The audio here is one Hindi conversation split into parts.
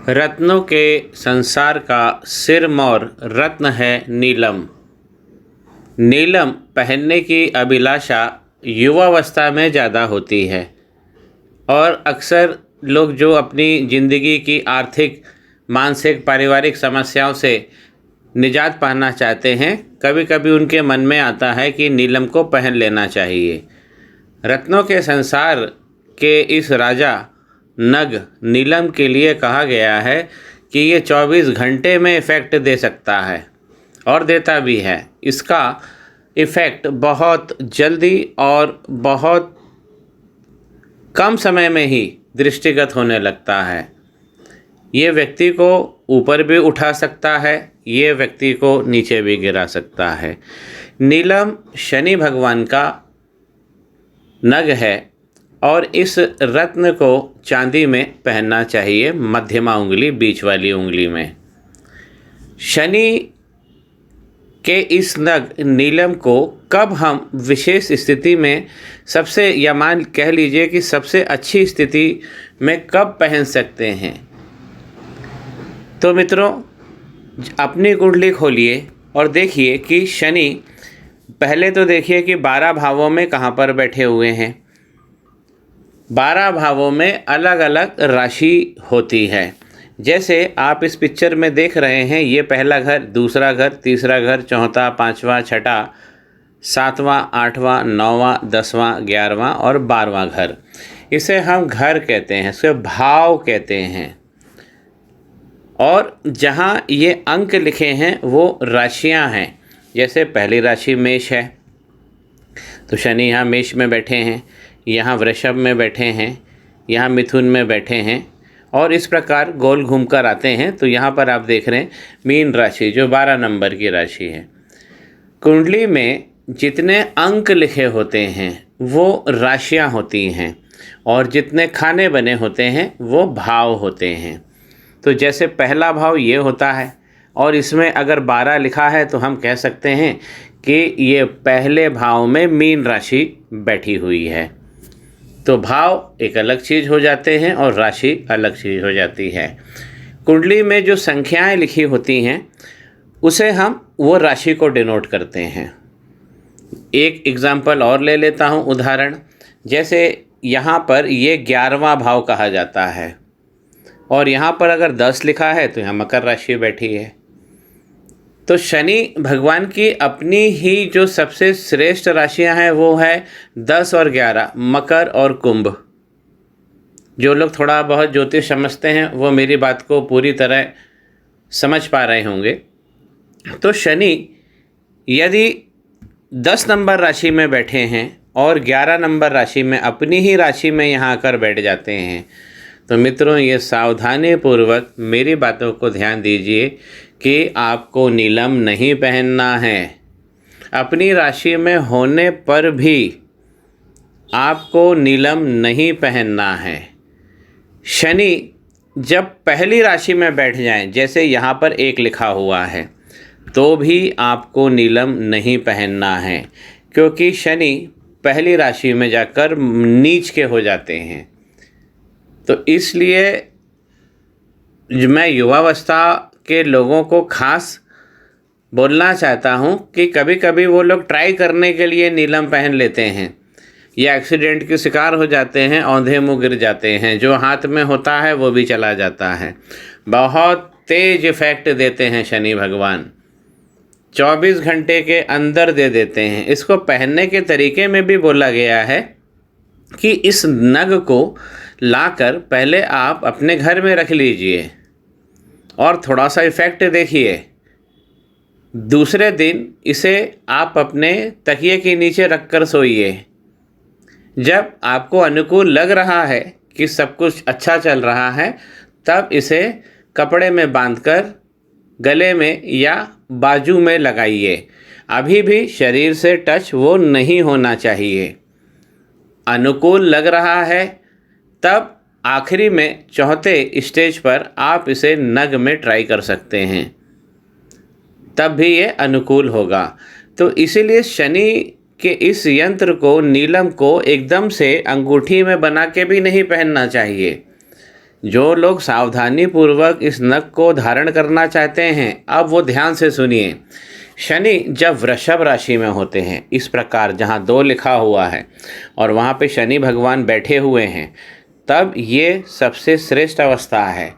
रत्नों के संसार का सिरमौर रत्न है नीलम। नीलम पहनने की अभिलाषा युवावस्था में ज़्यादा होती है और अक्सर लोग जो अपनी ज़िंदगी की आर्थिक, मानसिक, पारिवारिक समस्याओं से निजात पाना चाहते हैं, कभी कभी उनके मन में आता है कि नीलम को पहन लेना चाहिए। रत्नों के संसार के इस राजा नग नीलम के लिए कहा गया है कि ये 24 घंटे में इफ़ेक्ट दे सकता है और देता भी है। इसका इफ़ेक्ट बहुत जल्दी और बहुत कम समय में ही दृष्टिगत होने लगता है। ये व्यक्ति को ऊपर भी उठा सकता है, ये व्यक्ति को नीचे भी गिरा सकता है। नीलम शनि भगवान का नग है और इस रत्न को चांदी में पहनना चाहिए, मध्यमा उंगली, बीच वाली उंगली में। शनि के इस नग नीलम को कब हम विशेष स्थिति में सबसे, या मान कह लीजिए कि सबसे अच्छी स्थिति में कब पहन सकते हैं? तो मित्रों, अपनी कुंडली खोलिए और देखिए कि शनि, पहले तो देखिए कि 12 भावों में कहाँ पर बैठे हुए हैं। 12 भावों में अलग अलग राशि होती है। जैसे आप इस पिक्चर में देख रहे हैं, ये पहला घर, दूसरा घर, तीसरा घर, चौथा, पांचवा, छठा, सातवां, आठवां, नौवां, 10वां, 11वां और 12वां घर। इसे हम घर कहते हैं, इसे भाव कहते हैं। और जहाँ ये अंक लिखे हैं वो राशियाँ हैं। जैसे पहली राशि मेष है, तो शनि यहाँ मेष में बैठे हैं, यहाँ वृषभ में बैठे हैं, यहाँ मिथुन में बैठे हैं और इस प्रकार गोल घूमकर आते हैं। तो यहाँ पर आप देख रहे हैं मीन राशि, जो 12 नंबर की राशि है। कुंडली में जितने अंक लिखे होते हैं वो राशियाँ होती हैं और जितने खाने बने होते हैं वो भाव होते हैं। तो जैसे पहला भाव ये होता है और इसमें अगर 12 लिखा है तो हम कह सकते हैं कि ये पहले भाव में मीन राशि बैठी हुई है। तो भाव एक अलग चीज़ हो जाते हैं और राशि अलग चीज़ हो जाती है। कुंडली में जो संख्याएं लिखी होती हैं उसे हम वो राशि को डिनोट करते हैं। एक एग्जाम्पल और ले लेता हूँ, उदाहरण। जैसे यहाँ पर ये 11वां भाव कहा जाता है और यहाँ पर अगर 10 लिखा है तो यहाँ मकर राशि बैठी है। तो शनि भगवान की अपनी ही जो सबसे श्रेष्ठ राशियां हैं वो है 10 और 11, मकर और कुंभ। जो लोग थोड़ा बहुत ज्योतिष समझते हैं वो मेरी बात को पूरी तरह समझ पा रहे होंगे। तो शनि यदि 10 नंबर राशि में बैठे हैं और 11 नंबर राशि में, अपनी ही राशि में यहाँ आकर बैठ जाते हैं, तो मित्रों ये सावधानी पूर्वक मेरी बातों को ध्यान दीजिए कि आपको नीलम नहीं पहनना है। अपनी राशि में होने पर भी आपको नीलम नहीं पहनना है। शनि जब पहली राशि में बैठ जाएं, जैसे यहाँ पर 1 लिखा हुआ है, तो भी आपको नीलम नहीं पहनना है, क्योंकि शनि पहली राशि में जाकर नीच के हो जाते हैं। तो इसलिए मैं युवावस्था के लोगों को खास बोलना चाहता हूं कि कभी कभी वो लोग ट्राई करने के लिए नीलम पहन लेते हैं या एक्सीडेंट के शिकार हो जाते हैं, औंधे मुँह गिर जाते हैं। जो हाथ में होता है वो भी चला जाता है। बहुत तेज इफेक्ट देते हैं शनि भगवान, 24 घंटे के अंदर दे देते हैं। इसको पहनने के तरीके में भी बोला गया है कि इस नग को लाकर पहले आप अपने घर में रख लीजिए और थोड़ा सा इफ़ेक्ट देखिए। दूसरे दिन इसे आप अपने तकिए के नीचे रखकर सोइए। जब आपको अनुकूल लग रहा है कि सब कुछ अच्छा चल रहा है, तब इसे कपड़े में बांधकर गले में या बाजू में लगाइए। अभी भी शरीर से टच वो नहीं होना चाहिए। अनुकूल लग रहा है तब आखिरी में चौथे स्टेज पर आप इसे नग में ट्राई कर सकते हैं, तब भी ये अनुकूल होगा। तो इसीलिए शनि के इस यंत्र को, नीलम को, एकदम से अंगूठी में बना के भी नहीं पहनना चाहिए। जो लोग सावधानी पूर्वक इस नख को धारण करना चाहते हैं, अब वो ध्यान से सुनिए। शनि जब वृषभ राशि में होते हैं, इस प्रकार जहाँ 2 लिखा हुआ है और वहाँ पे शनि भगवान बैठे हुए हैं, तब ये सबसे श्रेष्ठ अवस्था है।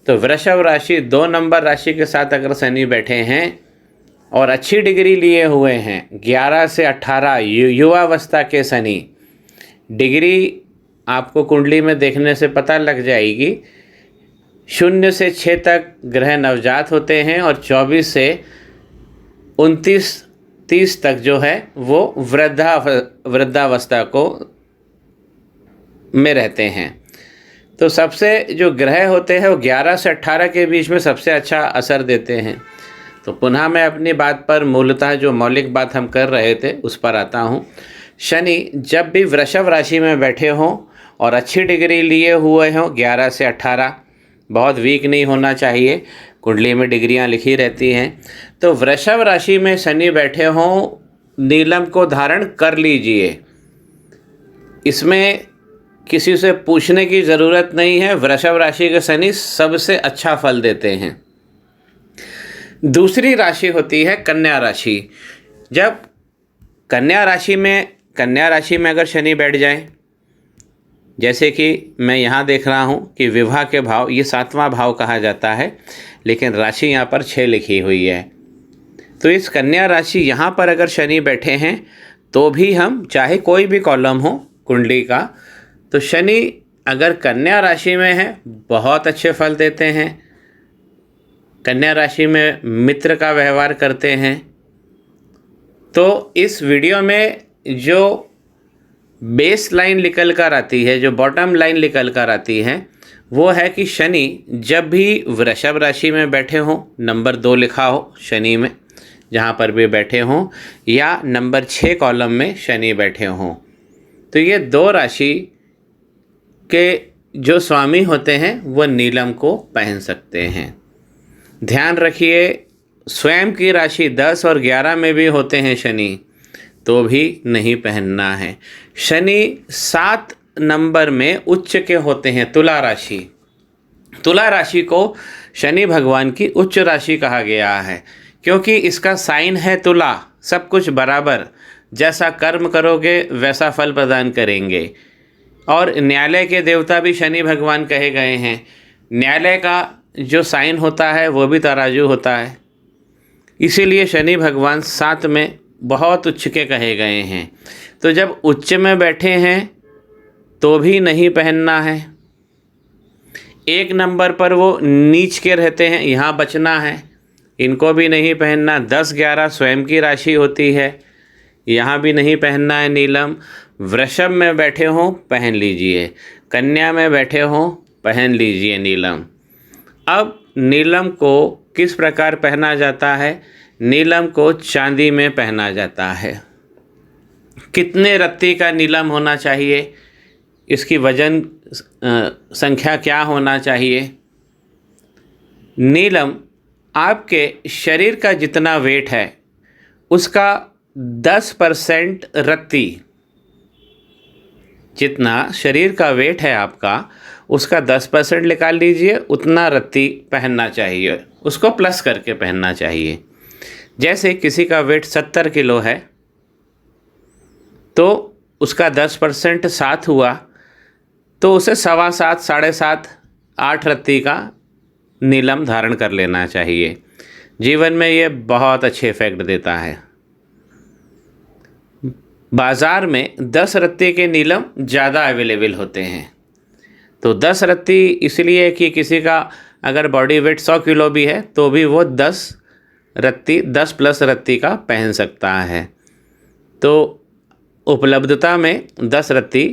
तो वृषभ राशि 2 नंबर राशि के साथ अगर शनि बैठे हैं और अच्छी डिग्री लिए हुए हैं, 11 से 18 युवावस्था के शनि, डिग्री आपको कुंडली में देखने से पता लग जाएगी। 0 से 6 तक ग्रह नवजात होते हैं और 24 से 29-30 तक जो है वो वृद्धावस्था को में रहते हैं। तो सबसे जो ग्रह होते हैं वो 11 से 18 के बीच में सबसे अच्छा असर देते हैं। तो पुनः मैं अपनी बात पर मूलतः जो मौलिक बात हम कर रहे थे उस पर आता हूँ। शनि जब भी वृषभ राशि में बैठे हों और अच्छी डिग्री लिए हुए हों, 11 से 18, बहुत वीक नहीं होना चाहिए, कुंडली में डिग्रियां लिखी रहती हैं। तो वृषभ राशि में शनि बैठे हों, नीलम को धारण कर लीजिए। इसमें किसी से पूछने की ज़रूरत नहीं है, वृषभ राशि के शनि सबसे अच्छा फल देते हैं। दूसरी राशि होती है कन्या राशि। जब कन्या राशि में अगर शनि बैठ जाए, जैसे कि मैं यहाँ देख रहा हूँ कि विवाह के भाव, ये 7वां भाव कहा जाता है, लेकिन राशि यहाँ पर 6 लिखी हुई है। तो इस कन्या राशि यहाँ पर अगर शनि बैठे हैं तो भी हम चाहे कोई भी कॉलम हो कुंडली का, तो शनि अगर कन्या राशि में है बहुत अच्छे फल देते हैं। कन्या राशि में मित्र का व्यवहार करते हैं। तो इस वीडियो में जो बेस लाइन निकल कर आती है, जो बॉटम लाइन निकल कर आती है, वो है कि शनि जब भी वृषभ राशि में बैठे हों, नंबर 2 लिखा हो शनि में, जहाँ पर भी बैठे हों, या नंबर 6 कॉलम में शनि बैठे हों, तो ये 2 राशि के जो स्वामी होते हैं वो नीलम को पहन सकते हैं। ध्यान रखिए, स्वयं की राशि 10 और 11 में भी होते हैं शनि, तो भी नहीं पहनना है। शनि 7 नंबर में उच्च के होते हैं, तुला राशि। तुला राशि को शनि भगवान की उच्च राशि कहा गया है, क्योंकि इसका साइन है तुला। सब कुछ बराबर, जैसा कर्म करोगे वैसा फल प्रदान करेंगे। और न्यायालय के देवता भी शनि भगवान कहे गए हैं। न्यायालय का जो साइन होता है वो भी तराजू होता है, इसीलिए शनि भगवान 7 में बहुत उच्च के कहे गए हैं। तो जब उच्च में बैठे हैं तो भी नहीं पहनना है। 1 नंबर पर वो नीच के रहते हैं, यहाँ बचना है, इनको भी नहीं पहनना। 10-11 स्वयं की राशि होती है, यहाँ भी नहीं पहनना है नीलम। वृषभ में बैठे हों पहन लीजिए, कन्या में बैठे हों पहन लीजिए नीलम। अब नीलम को किस प्रकार पहना जाता है? नीलम को चांदी में पहना जाता है। कितने रत्ती का नीलम होना चाहिए? इसकी वजन संख्या क्या होना चाहिए? नीलम आपके शरीर का जितना वेट है उसका 10% रत्ती, जितना शरीर का वेट है आपका उसका 10% निकाल लीजिए, उतना रत्ती पहनना चाहिए, उसको प्लस करके पहनना चाहिए। जैसे किसी का वेट 70 किलो है तो उसका 10% 7 हुआ, तो उसे 7.25, 7.5, 8 रत्ती का नीलम धारण कर लेना चाहिए। जीवन में ये बहुत अच्छे इफेक्ट देता है। बाज़ार में 10 रत्ती के नीलम ज़्यादा अवेलेबल होते हैं। तो 10 रत्ती इसलिए कि किसी का अगर बॉडी वेट 100 किलो भी है तो भी वो 10 प्लस रत्ती का पहन सकता है। तो उपलब्धता में 10 रत्ती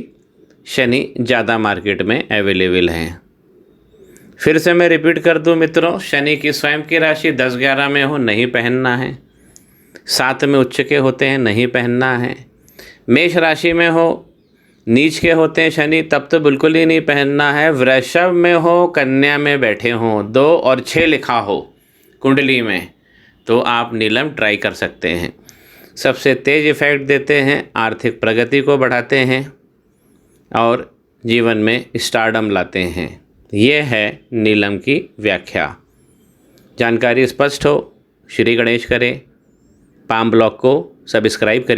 शनि ज़्यादा मार्केट में अवेलेबल हैं। फिर से मैं रिपीट कर दूं मित्रों, शनि की स्वयं की राशि 10-11 में हो नहीं पहनना है, 7 में उच्च के होते हैं नहीं पहनना है, मेष राशि में हो नीच के होते हैं शनि तब तो बिल्कुल ही नहीं पहनना है, वृषभ में हो कन्या में बैठे हों 2 और 6 लिखा हो कुंडली में तो आप नीलम ट्राई कर सकते हैं। सबसे तेज़ इफेक्ट देते हैं, आर्थिक प्रगति को बढ़ाते हैं और जीवन में स्टारडम लाते हैं। ये है नीलम की व्याख्या। जानकारी स्पष्ट हो, श्री गणेश करें। पाम ब्लॉग को सब्सक्राइब करिए।